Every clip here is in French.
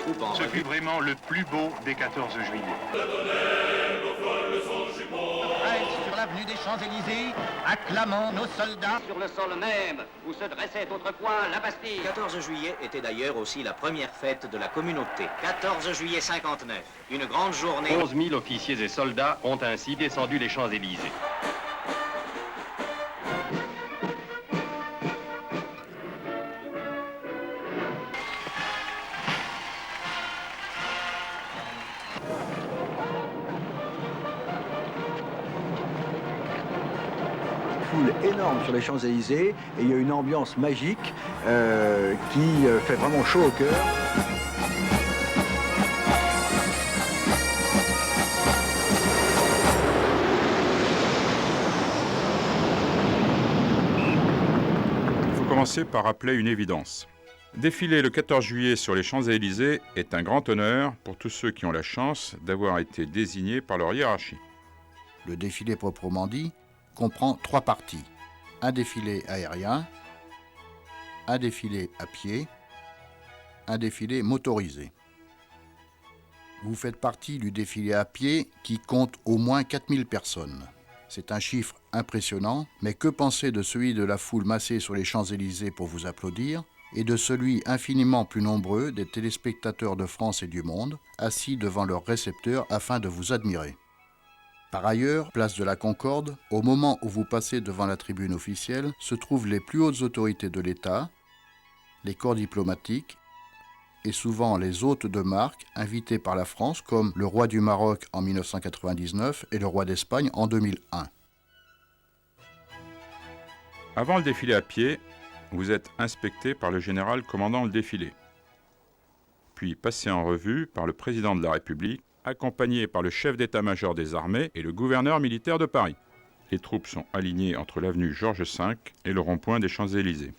troupes en Ce revue. fut vraiment le plus beau des 14 juillet. Reste sur l'avenue des Champs-Élysées, acclamant nos soldats. Sur le sol même où se dressait autrefois la Bastille. 14 juillet était d'ailleurs aussi la première fête de la communauté. 14 juillet 59, une grande journée. 11 000 officiers et soldats ont ainsi descendu les Champs-Élysées. Foule énorme sur les Champs-Élysées et il y a une ambiance magique qui fait vraiment chaud au cœur. Il faut commencer par rappeler une évidence. Défiler le 14 juillet sur les Champs-Élysées est un grand honneur pour tous ceux qui ont la chance d'avoir été désignés par leur hiérarchie. Le défilé proprement dit comprend 3 parties. Un défilé aérien, un défilé à pied, un défilé motorisé. Vous faites partie du défilé à pied qui compte au moins 4000 personnes. C'est un chiffre impressionnant, mais que penser de celui de la foule massée sur les Champs-Élysées pour vous applaudir et de celui infiniment plus nombreux des téléspectateurs de France et du monde, assis devant leur récepteur afin de vous admirer. Par ailleurs, place de la Concorde, au moment où vous passez devant la tribune officielle, se trouvent les plus hautes autorités de l'État, les corps diplomatiques et souvent les hôtes de marque invités par la France comme le roi du Maroc en 1999 et le roi d'Espagne en 2001. Avant le défilé à pied, vous êtes inspecté par le général commandant le défilé, puis passé en revue par le président de la République, accompagné par le chef d'état-major des armées et le gouverneur militaire de Paris. Les troupes sont alignées entre l'avenue Georges V et le rond-point des Champs-Élysées.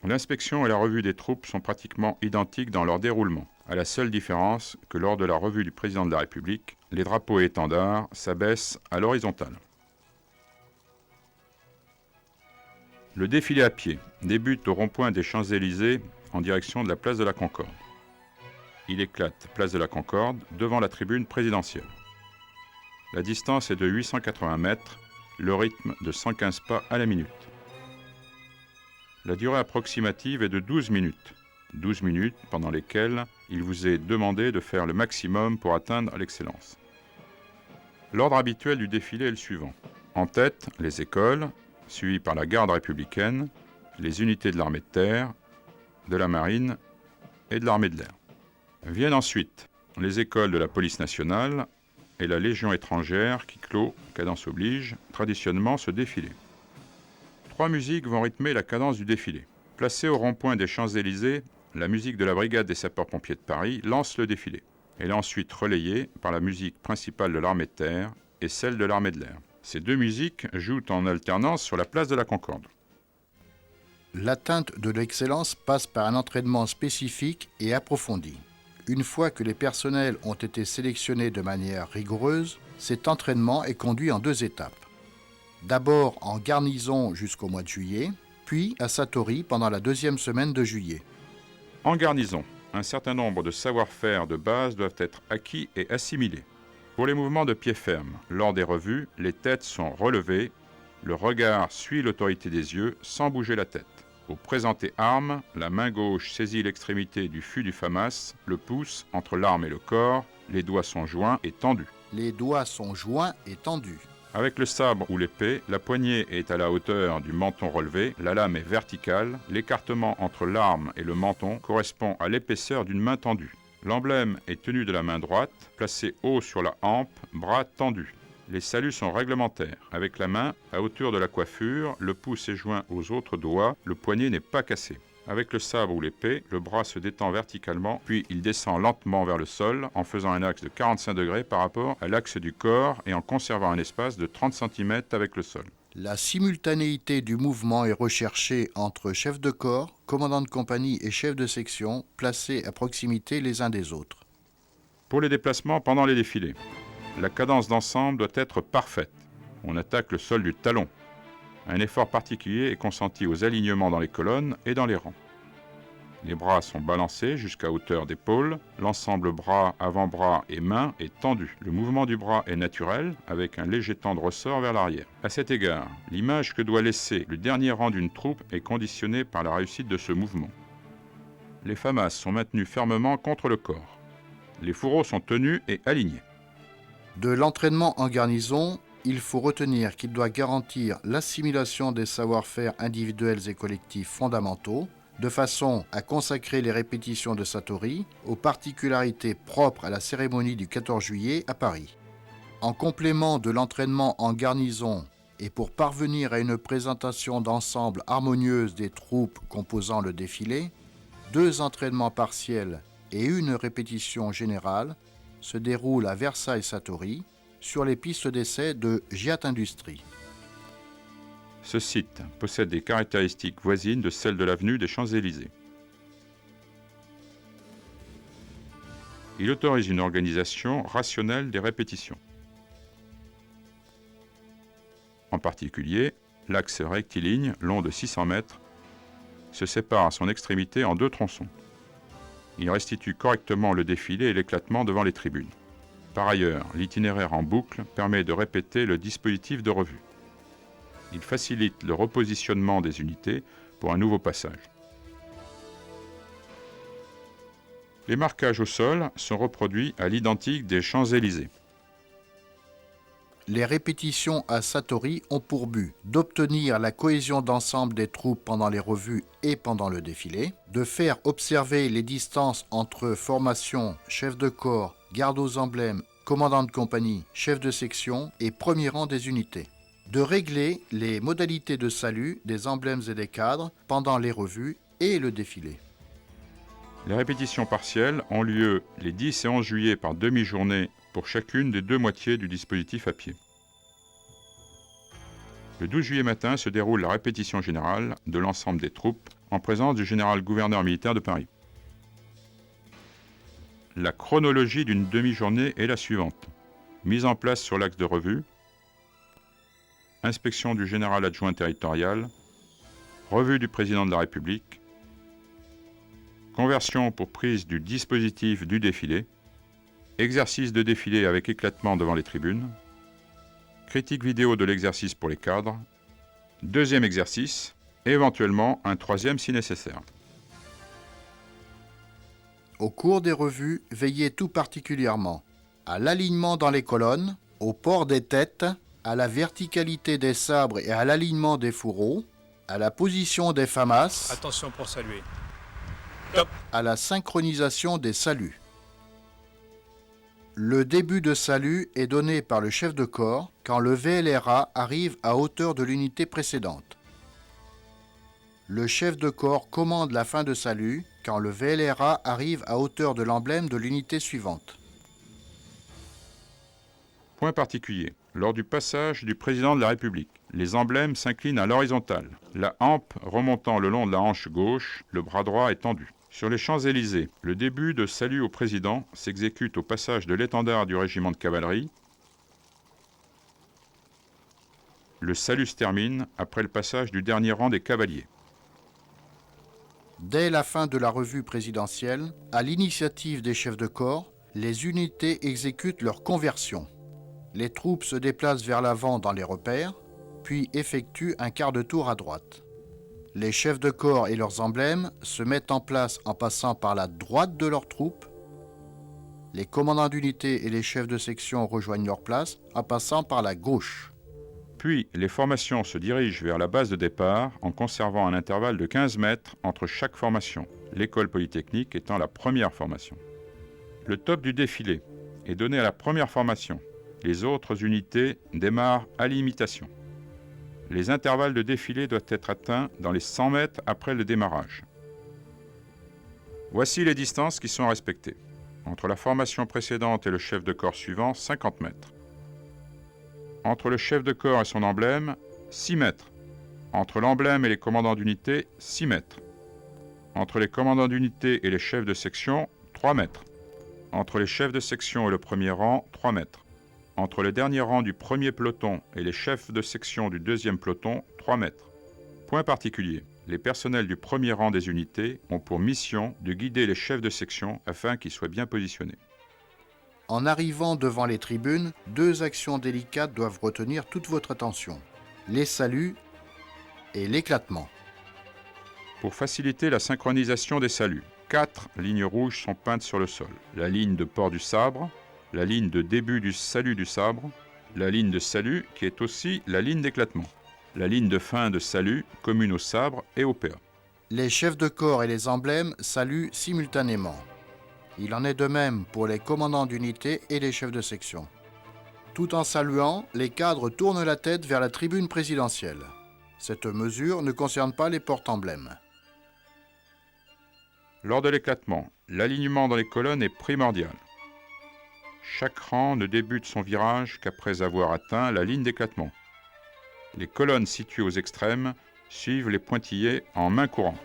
L'inspection et la revue des troupes sont pratiquement identiques dans leur déroulement, à la seule différence que lors de la revue du président de la République, les drapeaux et étendards s'abaissent à l'horizontale. Le défilé à pied débute au rond-point des Champs-Élysées en direction de la place de la Concorde. Il éclate place de la Concorde devant la tribune présidentielle. La distance est de 880 mètres, le rythme de 115 pas à la minute. La durée approximative est de 12 minutes. 12 minutes pendant lesquelles il vous est demandé de faire le maximum pour atteindre l'excellence. L'ordre habituel du défilé est le suivant. En tête, les écoles, suivies par la garde républicaine, les unités de l'armée de terre, de la marine et de l'armée de l'air. Viennent ensuite les écoles de la police nationale et la Légion étrangère qui clôt, cadence oblige, traditionnellement ce défilé. 3 musiques vont rythmer la cadence du défilé. Placée au rond-point des Champs-Élysées, la musique de la brigade des sapeurs-pompiers de Paris lance le défilé. Elle est ensuite relayée par la musique principale de l'armée de terre et celle de l'armée de l'air. Ces 2 musiques jouent en alternance sur la place de la Concorde. L'atteinte de l'excellence passe par un entraînement spécifique et approfondi. Une fois que les personnels ont été sélectionnés de manière rigoureuse, cet entraînement est conduit en 2 étapes. D'abord en garnison jusqu'au mois de juillet, puis à Satory pendant la 2e semaine de juillet. En garnison, un certain nombre de savoir-faire de base doivent être acquis et assimilés. Pour les mouvements de pied ferme, lors des revues, les têtes sont relevées, le regard suit l'autorité des yeux sans bouger la tête. Au présenter arme, la main gauche saisit l'extrémité du fût du FAMAS, le pouce entre l'arme et le corps, les doigts sont joints et tendus. Les doigts sont joints et tendus. Avec le sabre ou l'épée, la poignée est à la hauteur du menton relevé, la lame est verticale, l'écartement entre l'arme et le menton correspond à l'épaisseur d'une main tendue. L'emblème est tenu de la main droite, placé haut sur la hampe, bras tendus. Les saluts sont réglementaires. Avec la main, à hauteur de la coiffure, le pouce est joint aux autres doigts, le poignet n'est pas cassé. Avec le sabre ou l'épée, le bras se détend verticalement, puis il descend lentement vers le sol en faisant un axe de 45 degrés par rapport à l'axe du corps et en conservant un espace de 30 cm avec le sol. La simultanéité du mouvement est recherchée entre chef de corps, commandant de compagnie et chef de section, placés à proximité les uns des autres. Pour les déplacements pendant les défilés, la cadence d'ensemble doit être parfaite. On attaque le sol du talon. Un effort particulier est consenti aux alignements dans les colonnes et dans les rangs. Les bras sont balancés jusqu'à hauteur d'épaule. L'ensemble bras, avant-bras et mains est tendu. Le mouvement du bras est naturel, avec un léger temps de ressort vers l'arrière. À cet égard, l'image que doit laisser le dernier rang d'une troupe est conditionnée par la réussite de ce mouvement. Les famas sont maintenus fermement contre le corps. Les fourreaux sont tenus et alignés. De l'entraînement en garnison, il faut retenir qu'il doit garantir l'assimilation des savoir-faire individuels et collectifs fondamentaux, de façon à consacrer les répétitions de Satori aux particularités propres à la cérémonie du 14 juillet à Paris. En complément de l'entraînement en garnison et pour parvenir à une présentation d'ensemble harmonieuse des troupes composant le défilé, 2 entraînements partiels et une répétition générale se déroulent à Versailles-Satori sur les pistes d'essai de Giat Industries. Ce site possède des caractéristiques voisines de celles de l'avenue des Champs-Élysées. Il autorise une organisation rationnelle des répétitions. En particulier, l'axe rectiligne, long de 600 mètres, se sépare à son extrémité en 2 tronçons. Il restitue correctement le défilé et l'éclatement devant les tribunes. Par ailleurs, l'itinéraire en boucle permet de répéter le dispositif de revue. Il facilite le repositionnement des unités pour un nouveau passage. Les marquages au sol sont reproduits à l'identique des Champs-Élysées. Les répétitions à Satori ont pour but d'obtenir la cohésion d'ensemble des troupes pendant les revues et pendant le défilé, de faire observer les distances entre formation, chef de corps, garde aux emblèmes, commandant de compagnie, chef de section et premier rang des unités, de régler les modalités de salut des emblèmes et des cadres pendant les revues et le défilé. Les répétitions partielles ont lieu les 10 et 11 juillet par demi-journée pour chacune des 2 moitiés du dispositif à pied. Le 12 juillet matin se déroule la répétition générale de l'ensemble des troupes en présence du général-gouverneur militaire de Paris. La chronologie d'une demi-journée est la suivante. Mise en place sur l'axe de revue, inspection du général adjoint territorial, revue du président de la République, conversion pour prise du dispositif du défilé, exercice de défilé avec éclatement devant les tribunes, critique vidéo de l'exercice pour les cadres, 2e exercice, et éventuellement un 3e si nécessaire. Au cours des revues, veillez tout particulièrement à l'alignement dans les colonnes, au port des têtes, à la verticalité des sabres et à l'alignement des fourreaux, à la position des famas, Attention pour saluer. à la synchronisation des saluts. Le début de salut est donné par le chef de corps quand le VLRA arrive à hauteur de l'unité précédente. Le chef de corps commande la fin de salut quand le VLRA arrive à hauteur de l'emblème de l'unité suivante. Point particulier. Lors du passage du président de la République, les emblèmes s'inclinent à l'horizontale. La hampe remontant le long de la hanche gauche, le bras droit est tendu. Sur les Champs-Élysées, le début de salut au président s'exécute au passage de l'étendard du régiment de cavalerie. Le salut se termine après le passage du dernier rang des cavaliers. Dès la fin de la revue présidentielle, à l'initiative des chefs de corps, les unités exécutent leur conversion. Les troupes se déplacent vers l'avant dans les repères, puis effectuent un quart de tour à droite. Les chefs de corps et leurs emblèmes se mettent en place en passant par la droite de leurs troupes. Les commandants d'unité et les chefs de section rejoignent leur place en passant par la gauche. Puis, les formations se dirigent vers la base de départ en conservant un intervalle de 15 mètres entre chaque formation, l'école polytechnique étant la première formation. Le top du défilé est donné à la première formation. Les autres unités démarrent à l'imitation. Les intervalles de défilé doivent être atteints dans les 100 mètres après le démarrage. Voici les distances qui sont respectées. Entre la formation précédente et le chef de corps suivant, 50 mètres. Entre le chef de corps et son emblème, 6 mètres. Entre l'emblème et les commandants d'unité, 6 mètres. Entre les commandants d'unité et les chefs de section, 3 mètres. Entre les chefs de section et le premier rang, 3 mètres. Entre le dernier rang du premier peloton et les chefs de section du deuxième peloton, 3 mètres. Point particulier. Les personnels du premier rang des unités ont pour mission de guider les chefs de section afin qu'ils soient bien positionnés. En arrivant devant les tribunes, 2 actions délicates doivent retenir toute votre attention. Les saluts et l'éclatement. Pour faciliter la synchronisation des saluts, 4 lignes rouges sont peintes sur le sol. La ligne de port du sabre, la ligne de début du salut du sabre, la ligne de salut qui est aussi la ligne d'éclatement, la ligne de fin de salut commune au sabre et au PA. Les chefs de corps et les emblèmes saluent simultanément. Il en est de même pour les commandants d'unité et les chefs de section. Tout en saluant, les cadres tournent la tête vers la tribune présidentielle. Cette mesure ne concerne pas les porte-emblèmes. Lors de l'éclatement, l'alignement dans les colonnes est primordial. Chaque rang ne débute son virage qu'après avoir atteint la ligne d'éclatement. Les colonnes situées aux extrêmes suivent les pointillés en main courante.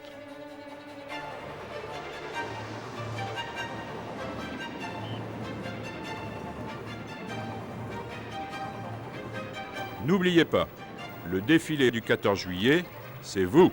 N'oubliez pas, le défilé du 14 juillet, c'est vous.